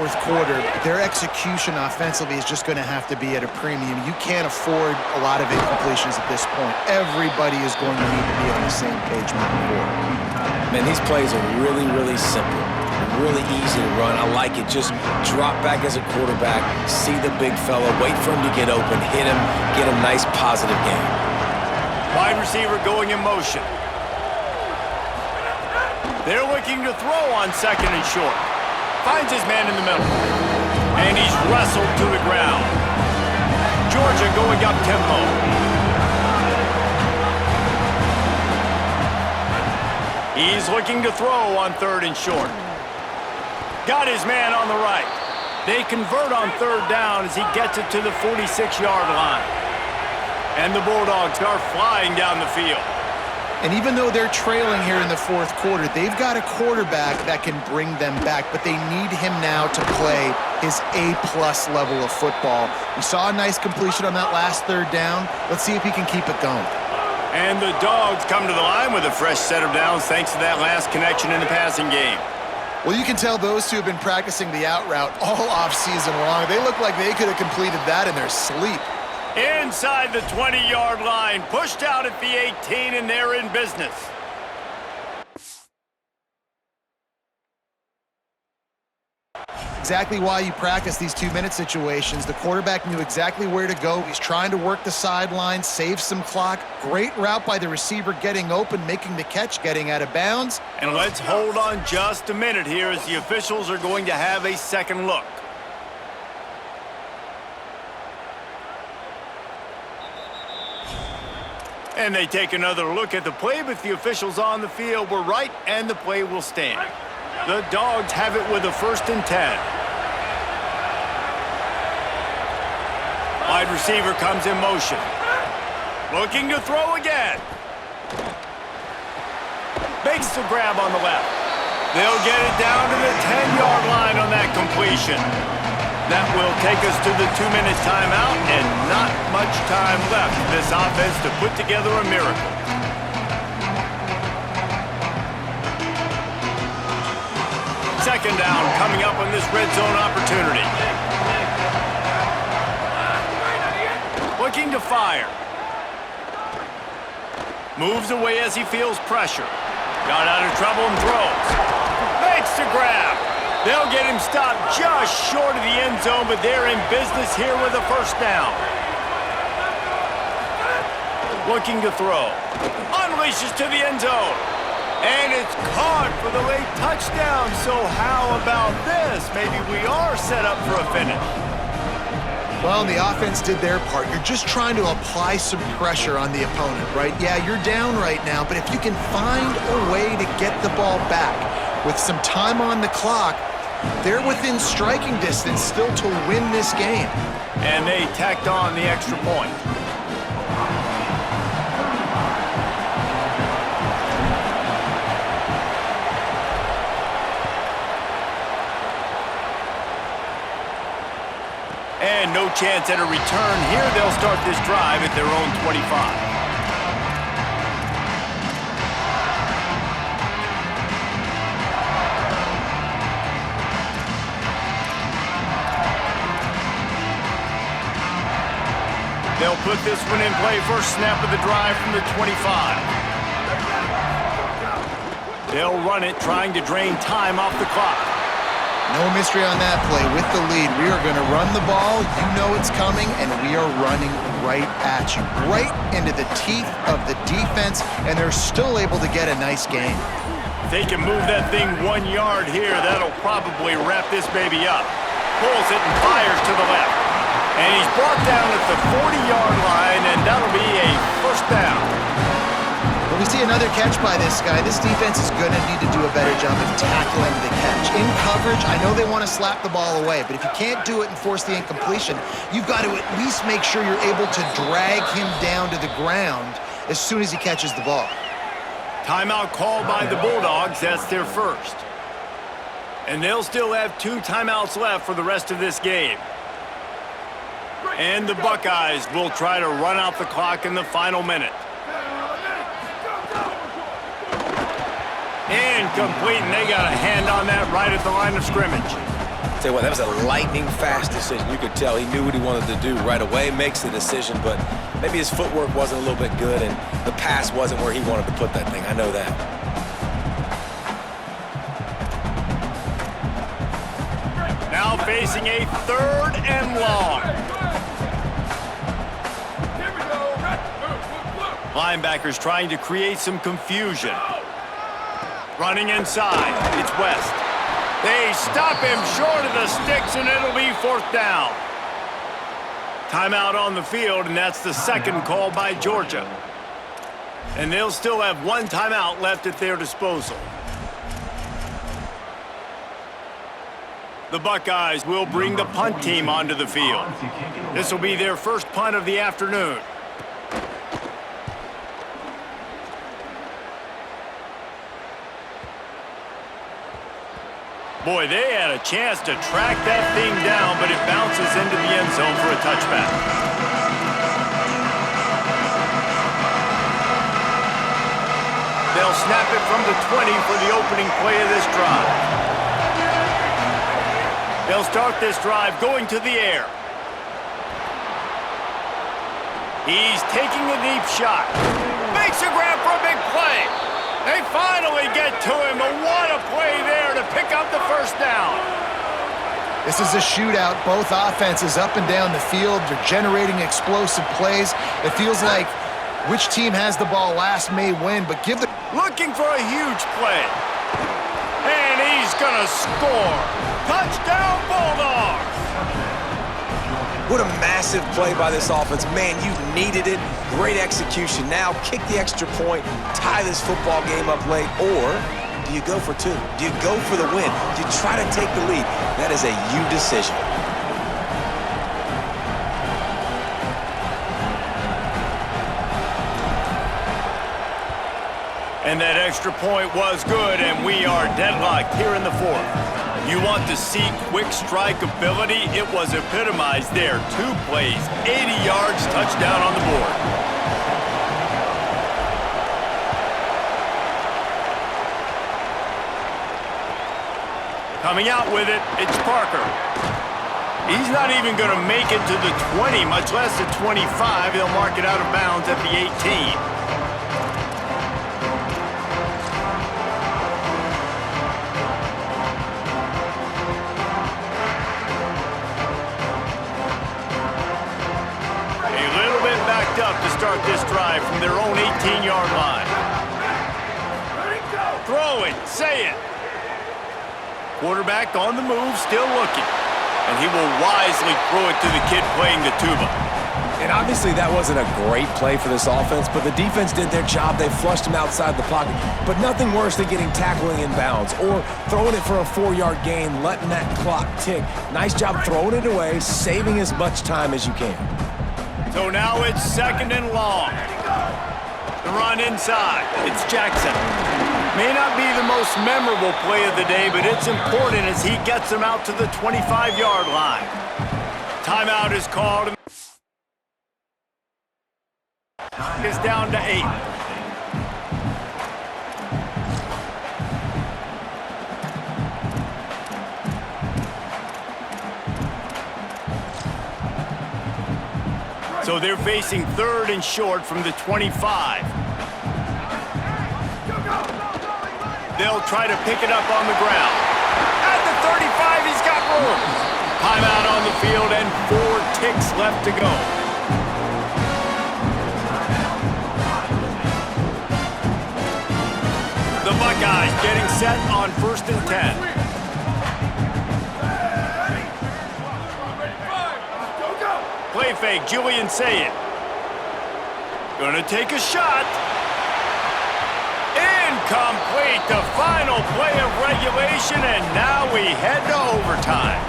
fourth quarter, their execution offensively is just going to have to be at a premium. You can't afford a lot of incompletions at this point. Everybody is going to need to be on the same page moving forward. Man, these plays are really, really simple. Really easy to run. I like it. Just drop back as a quarterback, see the big fella, wait for him to get open, hit him, get a nice positive gain. Wide receiver going in motion. They're looking to throw on second and short. Finds his man in the middle. And he's wrestled to the ground. Georgia going up tempo. He's looking to throw on third and short. Got his man on the right. They convert on third down as he gets it to the 46-yard line. And the Bulldogs are flying down the field. And even though they're trailing here in the fourth quarter, they've got a quarterback that can bring them back, but they need him now to play his A-plus level of football. We saw a nice completion on that last third down. Let's see if he can keep it going. And the Dogs come to the line with a fresh set of downs thanks to that last connection in the passing game. Well, you can tell those two have been practicing the out route all off-season long. They look like they could have completed that in their sleep. Inside the 20-yard line, pushed out at the 18, and they're in business. Exactly why you practice these 2-minute situations. The quarterback knew exactly where to go. He's trying to work the sideline, save some clock. Great route by the receiver getting open, making the catch, getting out of bounds. And let's hold on just a minute here as the officials are going to have a second look. And they take another look at the play, but the officials on the field were right, and the play will stand. The Dogs have it with a 1st and 10. Wide receiver comes in motion. Looking to throw again. Makes the grab on the left. They'll get it down to the 10-yard line on that completion. That will take us to the 2-minute timeout, and not much time left for this offense to put together a miracle. Second down coming up on this red zone opportunity. Looking to fire. Moves away as he feels pressure. Got out of trouble and throws. Makes the grab. They'll get him stopped just short of the end zone, but they're in business here with a 1st down. Looking to throw. Unleashes to the end zone. And it's caught for the late touchdown. So how about this? Maybe we are set up for a finish. Well, the offense did their part. You're just trying to apply some pressure on the opponent, right? Yeah, you're down right now, but if you can find a way to get the ball back with some time on the clock, they're within striking distance still to win this game. And they tacked on the extra point. And no chance at a return here. They'll start this drive at their own 25. They'll put this one in play. First snap of the drive from the 25. They'll run it, trying to drain time off the clock. No mystery on that play. With the lead, we are going to run the ball. You know it's coming, and we are running right at you. Right into the teeth of the defense, and they're still able to get a nice gain. If they can move that thing 1 yard here, that'll probably wrap this baby up. Pulls it and fires to the left. And he's brought down at the 40-yard line, and that'll be a 1st down. When we see another catch by this guy, this defense is going to need to do a better job of tackling the catch. In coverage, I know they want to slap the ball away, but if you can't do it and force the incompletion, you've got to at least make sure you're able to drag him down to the ground as soon as he catches the ball. Timeout called by the Bulldogs. That's their 1st. And they'll still have 2 timeouts left for the rest of this game. And the Buckeyes will try to run out the clock in the final minute. Incomplete, and they got a hand on that right at the line of scrimmage. Tell you what, that was a lightning-fast decision. You could tell he knew what he wanted to do right away, makes the decision, but maybe his footwork wasn't a little bit good, and the pass wasn't where he wanted to put that thing. I know that. Now facing a 3rd and long. Linebackers trying to create some confusion. Running inside, it's West. They stop him short of the sticks, and it'll be 4th down. Timeout on the field, and that's the 2nd call by Georgia. And they'll still have 1 timeout left at their disposal. The Buckeyes will bring the punt team onto the field. This will be their first punt of the afternoon. Boy, they had a chance to track that thing down, but it bounces into the end zone for a touchback. They'll snap it from the 20 for the opening play of this drive. They'll start this drive going to the air. He's taking a deep shot. Makes a grab for a big play. They finally get to him, but what a play there to pick up the 1st down. This is a shootout. Both offenses up and down the field. They're generating explosive plays. It feels like which team has the ball last may win, but give the... Looking for a huge play. And he's gonna score. Touchdown, Bulldogs! What a massive play by this offense. Man, you needed it. Great execution. Now kick the extra point, tie this football game up late, or do you go for 2? Do you go for the win? Do you try to take the lead? That is a you decision. And that extra point was good, and we are deadlocked here in the 4th. You want to see quick strike ability? It was epitomized there. 2 plays, 80 yards, touchdown on the board. Coming out with it, it's Parker. He's not even going to make it to the 20, much less the 25. He'll mark it out of bounds at the 18. Up to start this drive from their own 18-yard line. Throw it, say it. Quarterback on the move, still looking. And he will wisely throw it to the kid playing the tuba. And obviously that wasn't a great play for this offense, but the defense did their job. They flushed him outside the pocket. But nothing worse than getting tackling in bounds or throwing it for a 4-yard gain, letting that clock tick. Nice job throwing it away, saving as much time as you can. So now it's 2nd and long. The run inside. It's Jackson. May not be the most memorable play of the day, but it's important as he gets them out to the 25-yard line. Timeout is called. Is down to 8. So they're facing 3rd and short from the 25. They'll try to pick it up on the ground. At the 35, he's got room. Timeout on the field and 4 ticks left to go. The Buckeyes getting set on 1st and 10. Play fake, Julian Sayet. Gonna take a shot. Incomplete, the final play of regulation, and now we head to overtime.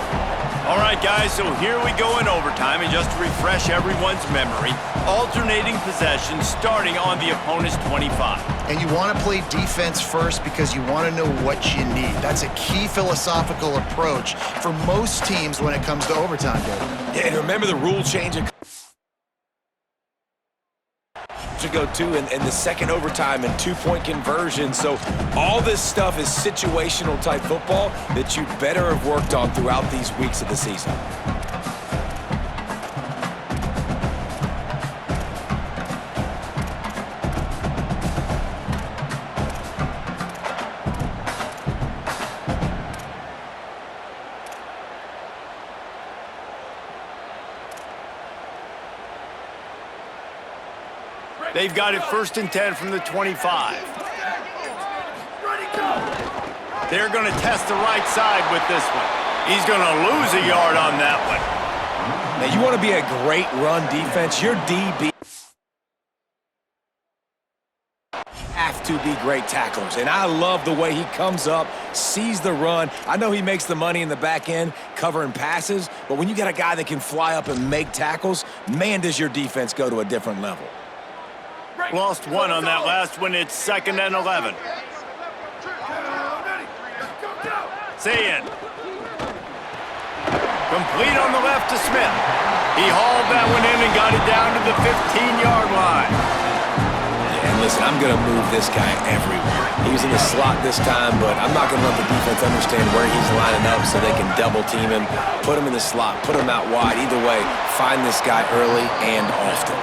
All right, guys, so here we go in overtime, and just to refresh everyone's memory, alternating possessions starting on the opponent's 25. And you want to play defense first because you want to know what you need. That's a key philosophical approach for most teams when it comes to overtime, David. Yeah, and remember the rule change. ago, too, in the second overtime and two-point conversion. So all this stuff is situational type football that you better have worked on throughout these weeks of the season. They've got it 1st and 10 from the 25. They're going to test the right side with this one. He's going to lose a yard on that one. Now, you want to be a great run defense. Your DB have to be great tacklers. And I love the way he comes up, sees the run. I know he makes the money in the back end covering passes, but when you got a guy that can fly up and make tackles, man, does your defense go to a different level. Lost one on that last one. It's 2nd and 11. Sayin. Complete on the left to Smith. He hauled that one in and got it down to the 15-yard line. Yeah, and listen, I'm going to move this guy everywhere. He was in the slot this time, but I'm not going to let the defense understand where he's lining up so they can double team him, put him in the slot, put him out wide. Either way, find this guy early and often.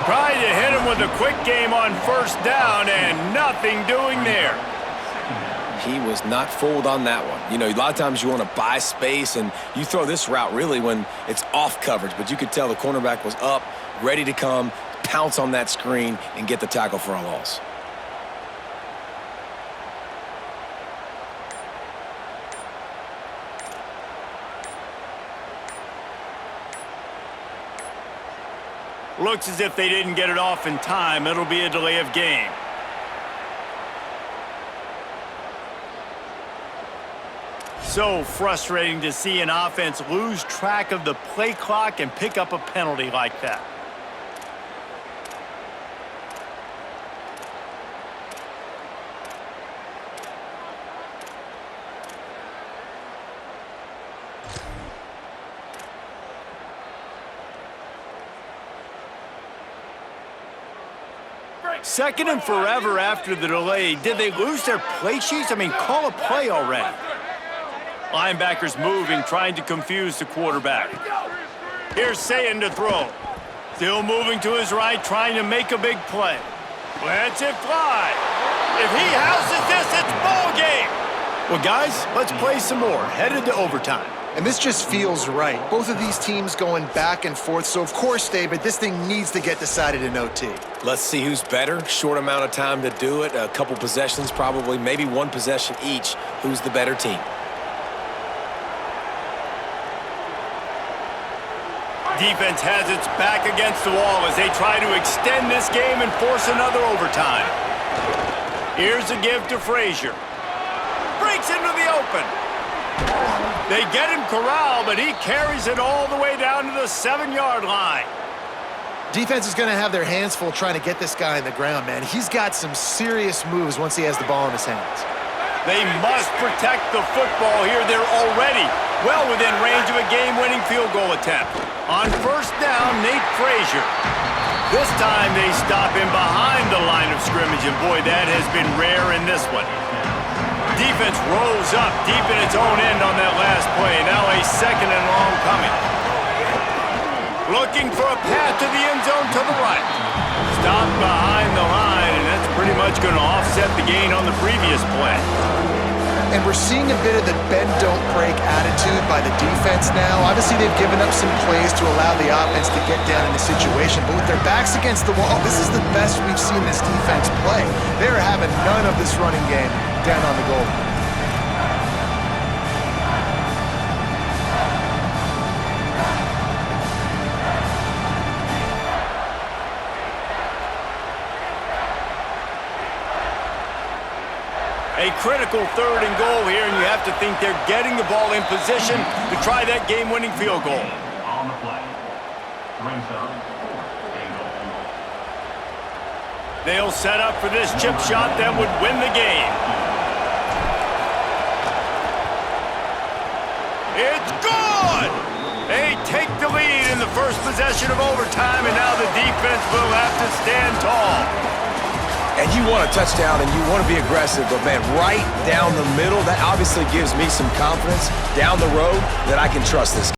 Tried to hit him with a quick game on 1st down and nothing doing there. He was not fooled on that one. You know, a lot of times you want to buy space, and you throw this route really when it's off coverage, but you could tell the cornerback was up, ready to come, pounce on that screen, and get the tackle for a loss. Looks as if they didn't get it off in time. It'll be a delay of game. So frustrating to see an offense lose track of the play clock and pick up a penalty like that. Second and forever after the delay. Did they lose their play sheets? I mean, call a play already. Linebackers moving, trying to confuse the quarterback. Here's Sayin to throw. Still moving to his right, trying to make a big play. Lets it fly. If he houses this, it's ball game. Well, guys, let's play some more. Headed to overtime. And this just feels right. Both of these teams going back and forth. So, of course, David, this thing needs to get decided in OT. Let's see who's better. Short amount of time to do it. A couple possessions probably, maybe one possession each. Who's the better team? Defense has its back against the wall as they try to extend this game and force another overtime. Here's a give to Frazier. Breaks into the open. They get him corralled, but he carries it all the way down to the 7-yard line. Defense is going to have their hands full trying to get this guy on the ground, man. He's got some serious moves once he has the ball in his hands. They must protect the football here. They're already well within range of a game-winning field goal attempt. On 1st down, Nate Frazier. This time they stop him behind the line of scrimmage, and boy, that has been rare in this one. Defense rolls up deep in its own end on that last play. Now a 2nd and long coming. Looking for a path to the end zone to the right. Stopped behind the line, and that's pretty much going to offset the gain on the previous play. And we're seeing a bit of the bend-don't-break attitude by the defense now. Obviously, they've given up some plays to allow the offense to get down in the situation, but with their backs against the wall, this is the best we've seen this defense play. They're having none of this running game down on the goal line. A critical 3rd and goal here, and you have to think they're getting the ball in position to try that game-winning field goal. On the play. They'll set up for this chip shot that would win the game. It's good! They take the lead in the first possession of overtime, and now the defense will have to stand tall. And you want a touchdown and you want to be aggressive, but man, right down the middle, that obviously gives me some confidence down the road that I can trust this guy.